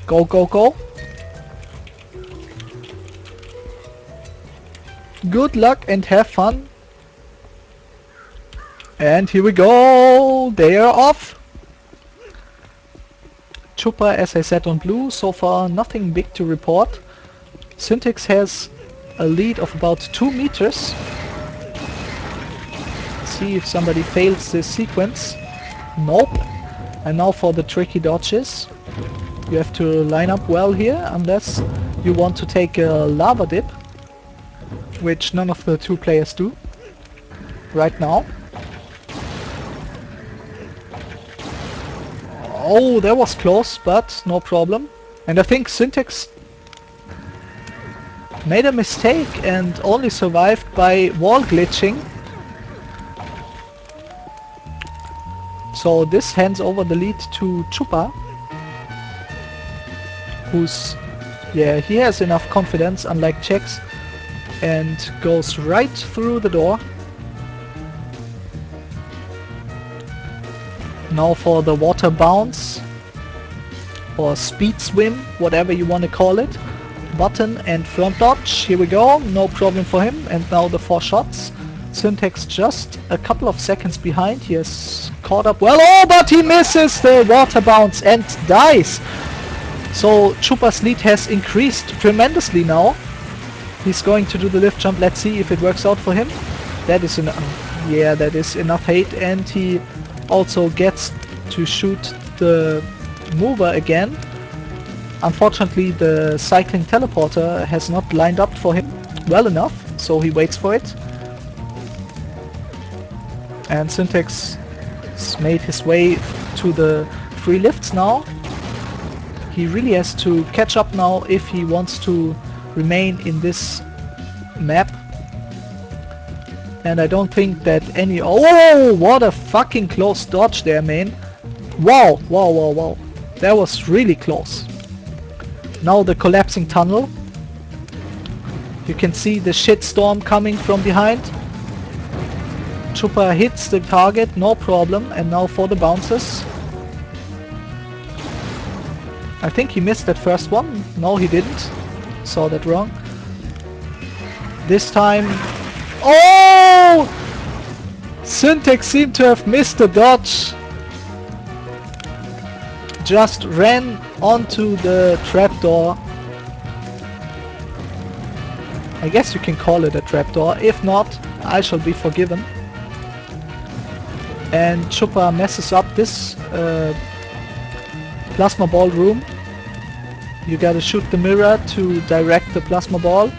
Go, go, go. Good luck and have fun. And here we go. They are off. Chupa, as I said, on blue. So far nothing big to report. synteX has a lead of about 2 meters. See if somebody fails this sequence. Nope. And now for the tricky dodges. You have to line up well here, unless you want to take a lava dip, which none of the 2 players do right now. Oh, that was close, but no problem. And I think synteX made a mistake and only survived by wall glitching. So this hands over the lead to Chupa, who's, yeah, he has enough confidence, unlike Chex, and goes right through the door. Now for the water bounce, or speed swim, whatever you want to call it. Button and front dodge, here we go, no problem for him. And now the 4 shots. synteX just a couple of seconds behind. He has caught up well. Oh, but he misses the water bounce and dies. So Chupa's lead has increased tremendously now. He's going to do the lift jump. Let's see if it works out for him. That is yeah, that is enough hate, and he also gets to shoot the mover again. Unfortunately, the cycling teleporter has not lined up for him well enough, so he waits for it. And synteX has made his way to the free lifts now. He really has to catch up now if he wants to remain in this map. And I don't think that any... Oh, what a fucking close dodge there, man. Wow, wow, wow, wow. That was really close. Now the collapsing tunnel. You can see the shitstorm coming from behind. Chupa hits the target, no problem. And now for the bounces. I think he missed that first one. No, he didn't. Saw that wrong. This time... Oh! synteX seemed to have missed the dodge. Just ran onto the trapdoor. I guess you can call it a trapdoor. If not, I shall be forgiven. And Chupa messes up this plasma ball room. You gotta shoot the mirror to direct the plasma ball.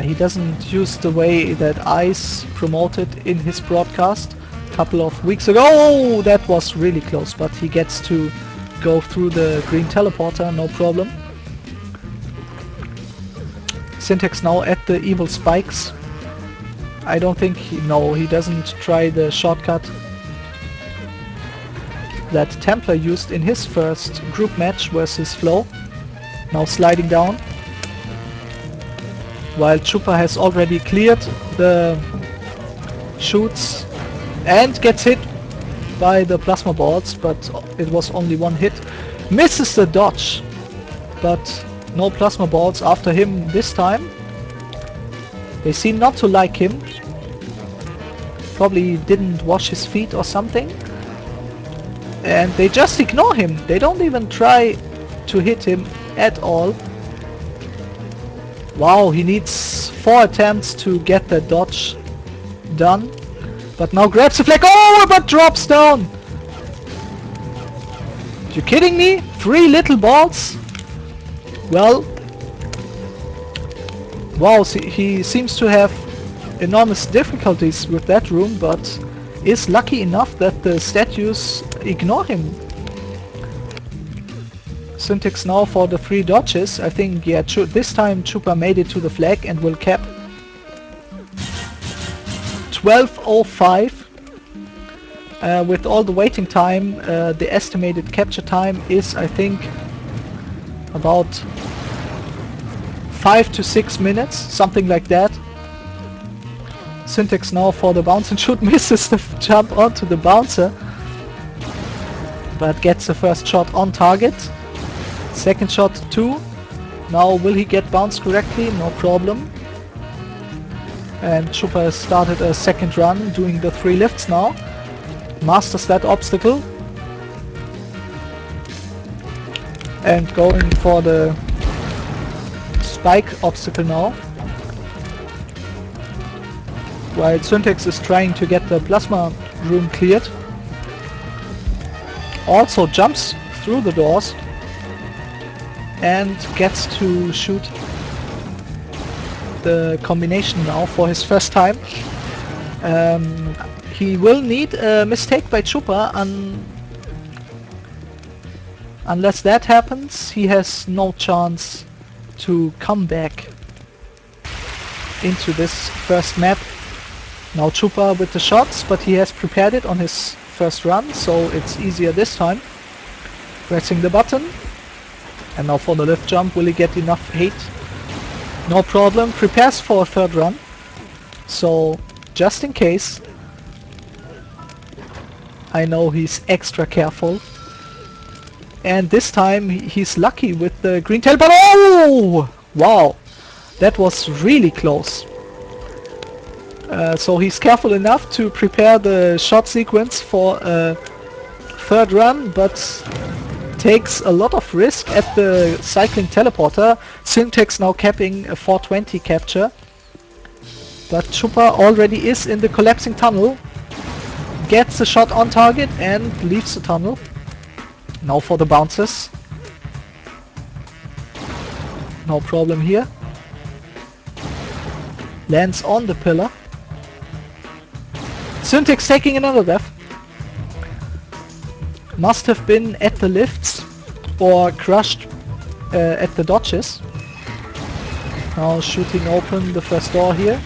He doesn't use the way that Ice promoted in his broadcast a couple of weeks ago. Oh, that was really close, but he gets to go through the green teleporter, no problem. synteX now at the evil spikes. I don't think he doesn't try the shortcut that Templar used in his first group match versus Flo. Now sliding down. While Chupa has already cleared the shoots and gets hit by the plasma balls, but it was only one hit. Misses the dodge, but no plasma balls after him this time. They seem not to like him. Probably didn't wash his feet or something. And they just ignore him. They don't even try to hit him at all. Wow, he needs 4 attempts to get the dodge done. But now grabs the flag. Oh, but drops down. You kidding me? 3 little balls? Well, wow, he seems to have enormous difficulties with that room, but is lucky enough that the statues ignore him. synteX now for the 3 dodges. I think, yeah, this time Chupa made it to the flag and will cap. 12:05. With all the waiting time, the estimated capture time is, I think, about 5 to 6 minutes, something like that. synteX now for the bounce and shoot, misses the jump onto the bouncer. but gets the first shot on target. Second shot too. Now will he get bounced correctly? No problem. And Chupa has started a second run, doing the 3 lifts now. Masters that obstacle. And going for the spike obstacle now. While synteX is trying to get the plasma room cleared. Also jumps through the doors and gets to shoot the combination now for his first time. He will need a mistake by Chupa, unless that happens he has no chance to come back into this first map. Now Chupa with the shots, but he has prepared it on his first run, so it's easier this time. Pressing the button, and now for the lift jump, will he get enough height? No problem, prepares for a third run, so just in case, I know he's extra careful. And this time he's lucky with the green tail, but oh! Wow, that was really close. So he's careful enough to prepare the shot sequence for a third run, but takes a lot of risk at the cycling teleporter. synteX now capping a 420 capture. But Chupa already is in the collapsing tunnel. Gets the shot on target and leaves the tunnel. Now for the bounces. No problem here. Lands on the pillar. synteX taking another death. Must have been at the lifts or crushed at the dodges. Now shooting open the first door here.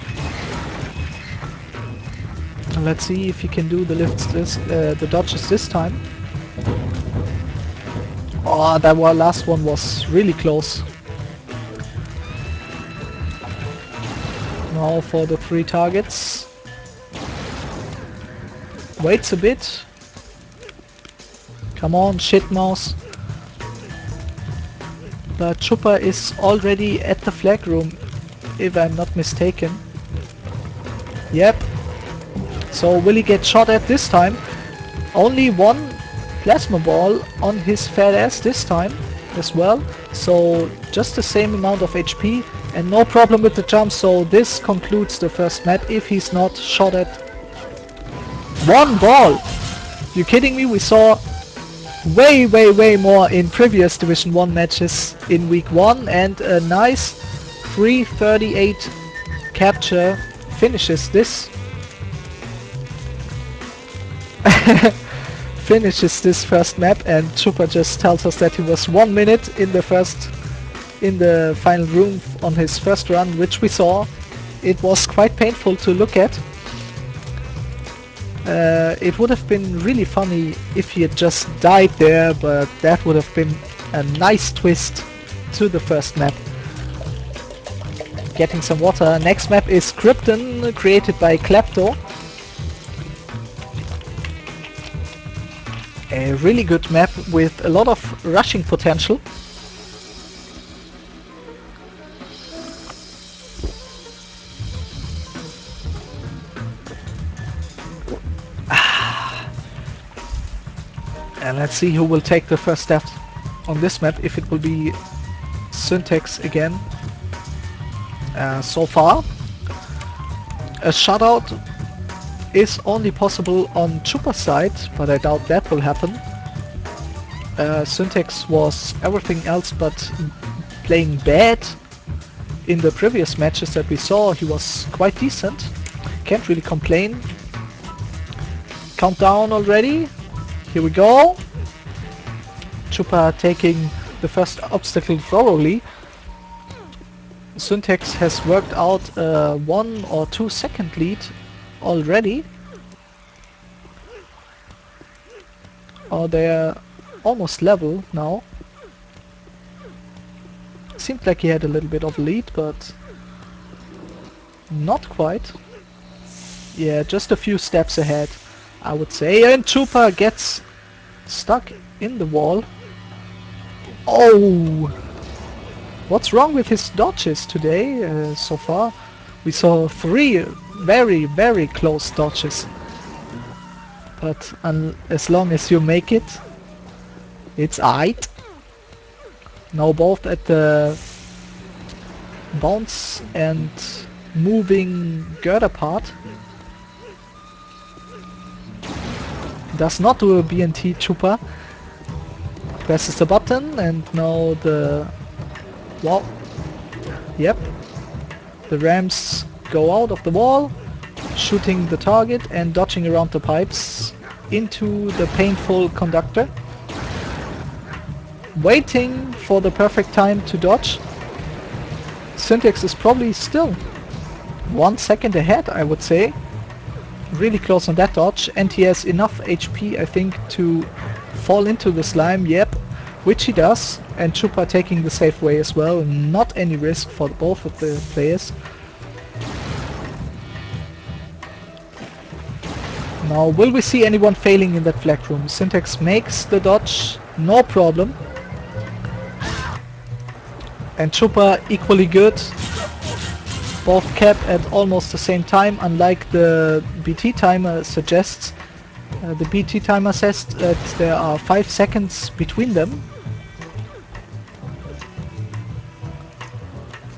Let's see if he can do the lifts the dodges this time. Oh, that last one was really close. Now for the 3 targets. Waits a bit. Come on, shit mouse. But Chupa is already at the flag room, if I'm not mistaken. Yep. So will he get shot at this time? Only 1 plasma ball on his fat ass this time as well. So just the same amount of HP and no problem with the jump. So this concludes the first map if he's not shot at. 1 ball! You kidding me? We saw way more in previous Division 1 matches in week 1, and a nice 338 capture finishes this. Finishes this first map, and Chupa just tells us that he was 1 minute in the final room on his first run, which we saw. It was quite painful to look at. It would have been really funny if he had just died there, but that would have been a nice twist to the first map. Getting some water. Next map is Krypton, created by Klepto. A really good map with a lot of rushing potential. And let's see who will take the first step on this map, if it will be synteX again. So far, a shutout is only possible on Chupa's side, but I doubt that will happen. synteX was everything else but playing bad in the previous matches that we saw. He was quite decent, can't really complain. Countdown already. Here we go. Chupa taking the first obstacle thoroughly. synteX has worked out a 1 or 2 second lead already. Oh, they're almost level now. Seemed like he had a little bit of lead, but not quite. Yeah, just a few steps ahead, I would say. And Chupa gets stuck in the wall. Oh! What's wrong with his dodges today so far? We saw 3 very, very close dodges. But as long as you make it, it's aight. Now both at the bounce and moving girder part. Does not do a BNT Chupa. Presses the button and now the... Wow. Yep. The rams go out of the wall, shooting the target and dodging around the pipes into the painful conductor. Waiting for the perfect time to dodge. synteX is probably still 1 second ahead, I would say. Really close on that dodge, and he has enough HP, I think, to fall into the slime, yep, which he does, and Chupa taking the safe way as well, not any risk for both of the players. Now, will we see anyone failing in that flag room? synteX makes the dodge, no problem. And Chupa equally good. Both cap at almost the same time, unlike the BT timer suggests. The BT timer says that there are 5 seconds between them.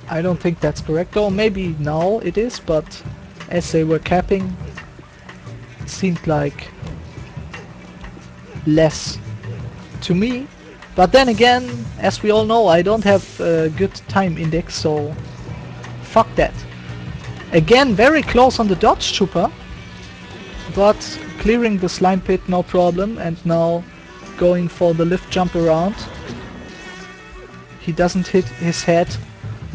I don't think that's correct, or maybe now it is, but as they were capping, it seemed like less to me. But then again, as we all know, I don't have a good time index, so fuck that. Again, very close on the dodge, Chupa, but clearing the slime pit, no problem, and now going for the lift jump around. He doesn't hit his head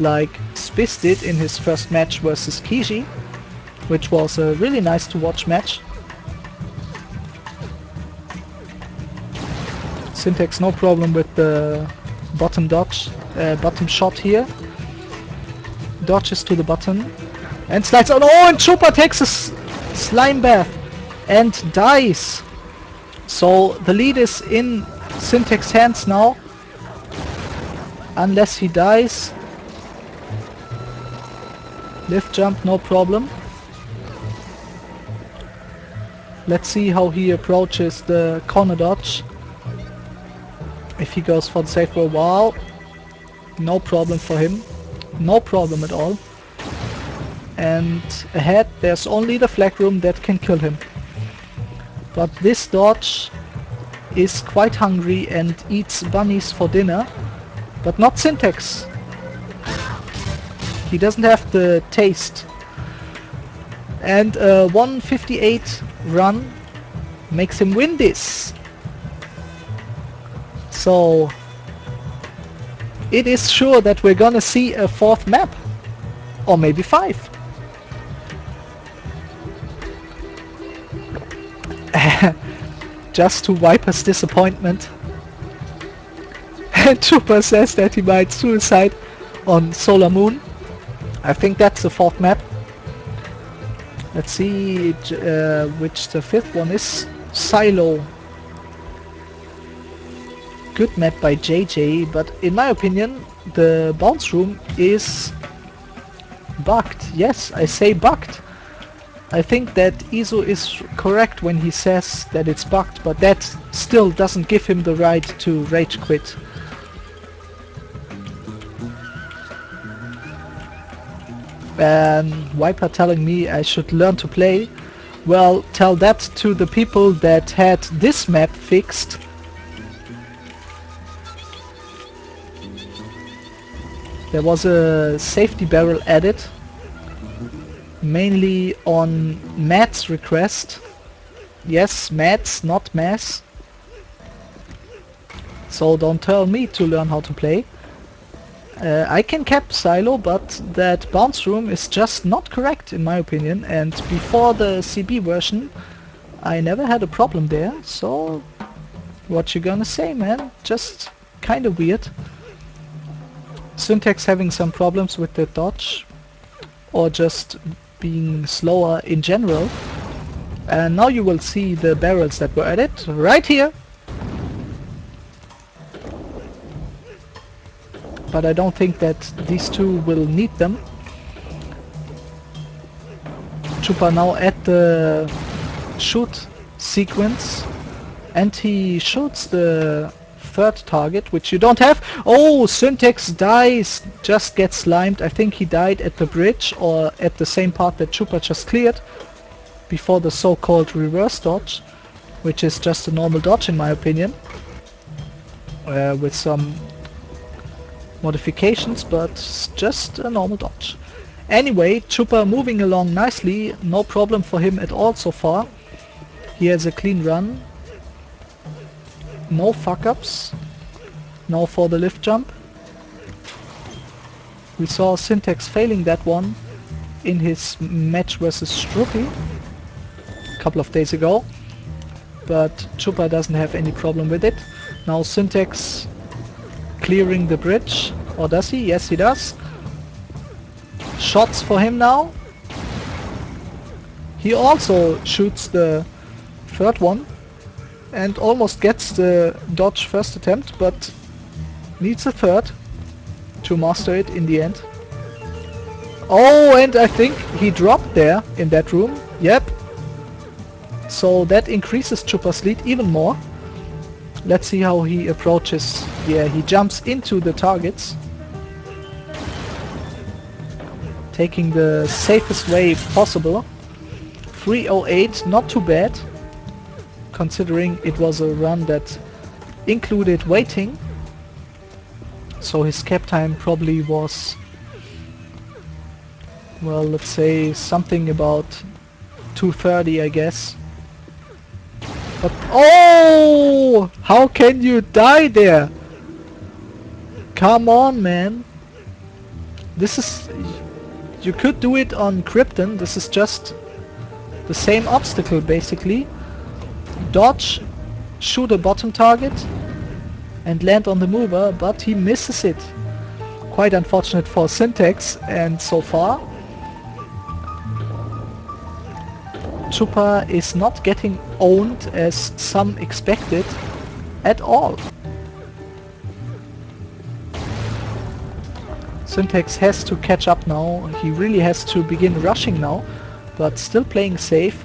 like Spiz did in his first match versus Kiji, which was a really nice to watch match. synteX no problem with the bottom dodge, bottom shot here. Dodges to the button and slides on. Oh, and Chupa takes a slime bath and dies. So the lead is in synteX's hands now, unless he dies. Lift jump, no problem. Let's see how he approaches the corner dodge. If he goes for the safe for a while, no problem for him. No problem at all. And ahead there's only the flag room that can kill him. But this dodge is quite hungry and eats bunnies for dinner. But not synteX. He doesn't have the taste. And a 158 run makes him win this. So it is sure that we're gonna see a 4th map. Or maybe 5. Just to wipe his disappointment. And Chupa says that he might suicide on Solar Moon. I think that's the 4th map. Let's see which the 5th one is. Silo. Good map by JJ, but in my opinion the bounce room is bugged. Yes, I say bugged. I think that Iso is correct when he says that it's bugged, but that still doesn't give him the right to rage quit. And Viper telling me I should learn to play. Well, tell that to the people that had this map fixed. There was a safety barrel added, mainly on Matt's request. Yes, Matt's, not Mass. So don't tell me to learn how to play. I can cap silo, but that bounce room is just not correct in my opinion, and before the CB version I never had a problem there, so what you gonna say, man? Just kinda weird. synteX having some problems with the dodge, or just being slower in general. And now you will see the barrels that were added right here. but I don't think that these two will need them. Chupa now at the shoot sequence, and he shoots the third target, which you don't have. Oh, synteX dies, just gets slimed. I think he died at the bridge or at the same part that Chupa just cleared before the so-called reverse dodge, which is just a normal dodge in my opinion, with some modifications, but just a normal dodge. Anyway, Chupa moving along nicely, no problem for him at all so far. He has a clean run, no fuck-ups. Now for the lift jump. We saw synteX failing that one in his match versus Struppy a couple of days ago, but Chupa doesn't have any problem with it. Now synteX clearing the bridge, or does he? Yes, he does. Shots for him now. He also shoots the third one and almost gets the dodge first attempt, but needs a third to master it in the end. Oh, and I think he dropped there in that room. Yep. So that increases Chupa's lead even more. Let's see how he approaches. Yeah, he jumps into the targets, taking the safest way possible. 308, not too bad, considering it was a run that included waiting. So his cap time probably was, well, let's say something about 2:30, I guess. But oh, how can you die there? Come on, man. This is, you could do it on Krypton. This is just the same obstacle basically. Dodge, shoot a bottom target and land on the mover, but he misses it. Quite unfortunate for synteX, and so far Chupa is not getting owned as some expected at all. synteX has to catch up now. He really has to begin rushing now, but still playing safe.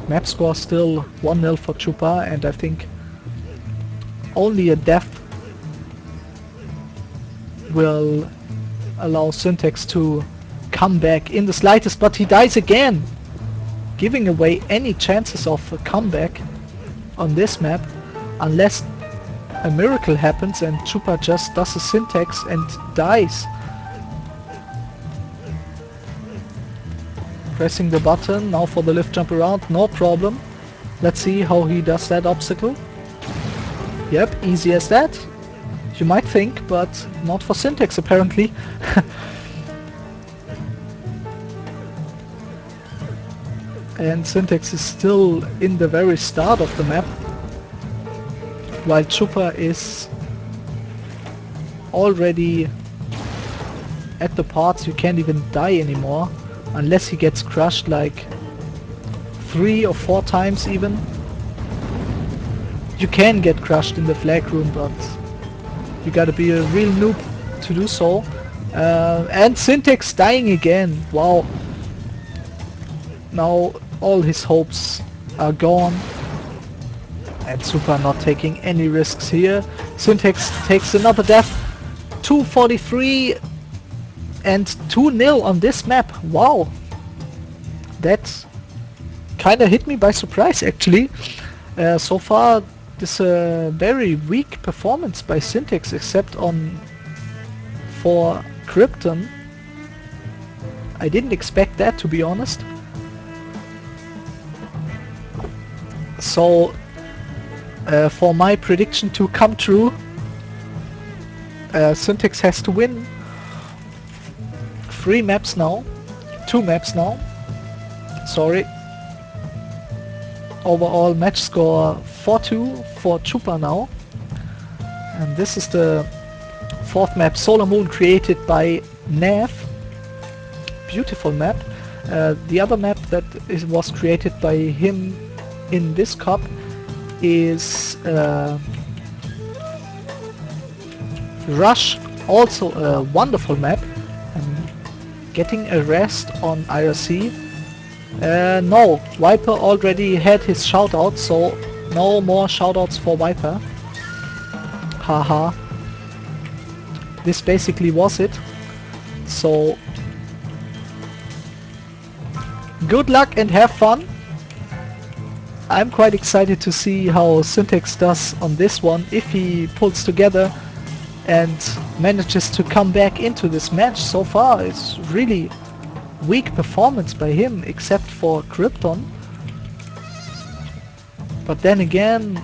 Map score still 1-0 for Chupa, and I think only a death will allow synteX to come back in the slightest, but he dies again, giving away any chances of a comeback on this map, unless a miracle happens and Chupa just does a syntax and dies. Pressing the button now for the lift jump around, no problem. Let's see how he does that obstacle. Yep, easy as that, you might think, but not for syntax apparently. And syntax is still in the very start of the map, while Chupa is already at the parts you can't even die anymore, unless he gets crushed like 3 or 4 times even. You can get crushed in the flag room, but you gotta be a real noob to do so. And syntax dying again, wow. Now all his hopes are gone, and Chupa not taking any risks here. syntax takes another death, 243 and 2-0 on this map. Wow, that kinda hit me by surprise actually. So far this is a very weak performance by syntax, except for Krypton. I didn't expect that, to be honest. So for my prediction to come true, syntax has to win 2 maps now. Sorry. Overall match score 4-2 for Chupa now. And this is the 4th map, Solar Moon, created by Nav. Beautiful map. The other map that was created by him in this cup is Rush, also a wonderful map. Getting a rest on IRC. No, Viper already had his shoutout, so no more shoutouts for Viper. Haha. This basically was it. So good luck and have fun. I'm quite excited to see how synteX does on this one, if he pulls together and manages to come back into this match. So far it's really weak performance by him, except for Krypton. But then again,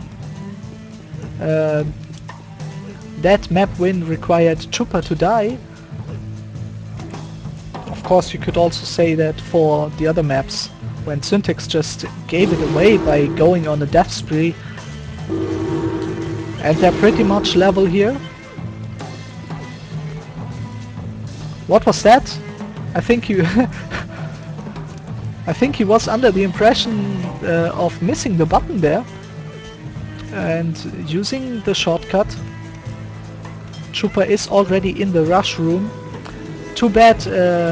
that map win required Chupa to die. Of course you could also say that for the other maps, when synteX just gave it away by going on a death spree. And they're pretty much level here. What was that? I think you I think he was under the impression of missing the button there and using the shortcut. Chupa is already in the rush room. Too bad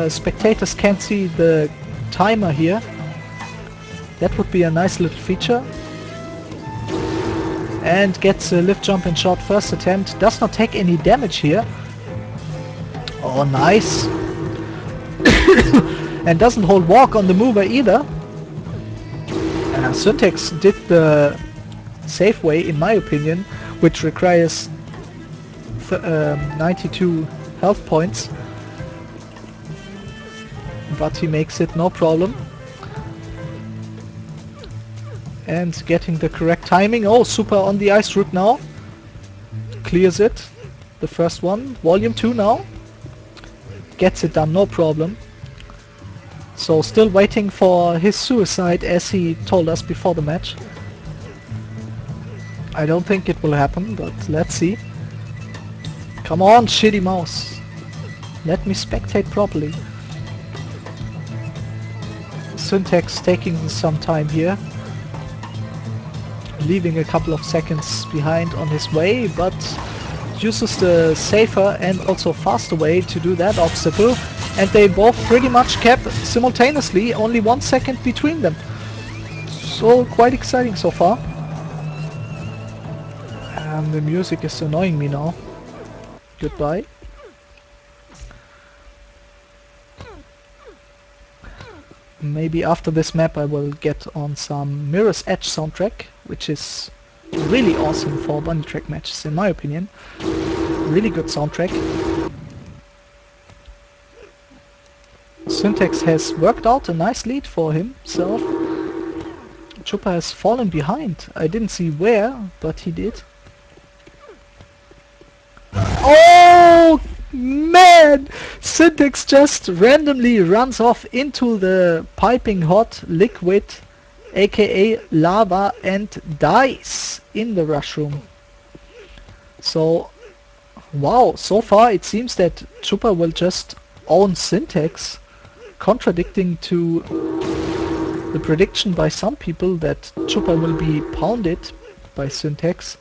spectators can't see the timer here. That would be a nice little feature. And gets a lift jump and shot first attempt. Does not take any damage here. Oh, nice. And doesn't hold walk on the mover either. synteX did the safe way, in my opinion, which requires 92 health points. But he makes it no problem. And getting the correct timing. Oh, super on the ice route now. Clears it. The first one. Volume 2 now. Gets it done, no problem. So still waiting for his suicide, as he told us before the match. I don't think it will happen, but let's see. Come on, shitty mouse. Let me spectate properly. synteX taking some time here. Leaving a couple of seconds behind on his way, but uses the safer and also faster way to do that obstacle. And they both pretty much kept simultaneously, only 1 second between them. So quite exciting so far. And the music is annoying me now. Goodbye. Maybe after this map I will get on some Mirror's Edge soundtrack, which is really awesome for bunny track matches in my opinion. Really good soundtrack. synteX has worked out a nice lead for himself. Chupa has fallen behind. I didn't see where, but he did. Oh man! synteX just randomly runs off into the piping hot liquid, aka lava, and dies in the rush room. So, wow, so far it seems that Chupa will just own synteX, contradicting to the prediction by some people that Chupa will be pounded by synteX.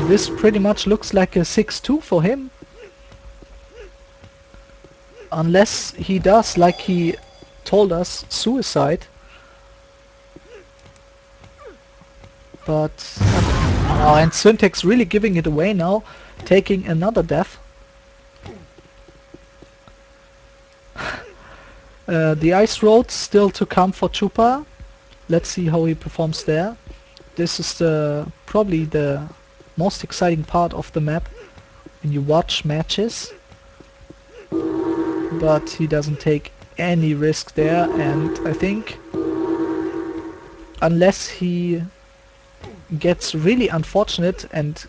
This pretty much looks like a 6-2 for him. Unless he does, like he told us, suicide. But oh, and synteX really giving it away now, taking another death. The ice road still to come for Chupa. Let's see how he performs there. This is probably the most exciting part of the map when you watch matches. But he doesn't take any risk there, and I think unless he gets really unfortunate and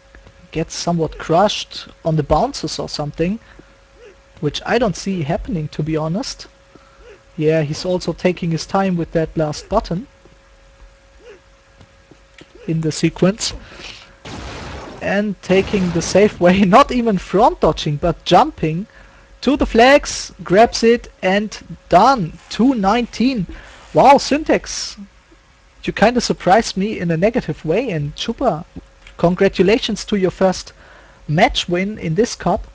gets somewhat crushed on the bounces or something, which I don't see happening, to be honest. Yeah, he's also taking his time with that last button in the sequence. And taking the safe way, not even front dodging, but jumping to the flags, grabs it, and done. 219. Wow, synteX, you kinda surprised me in a negative way. And Chupa, congratulations to your first match win in this cup.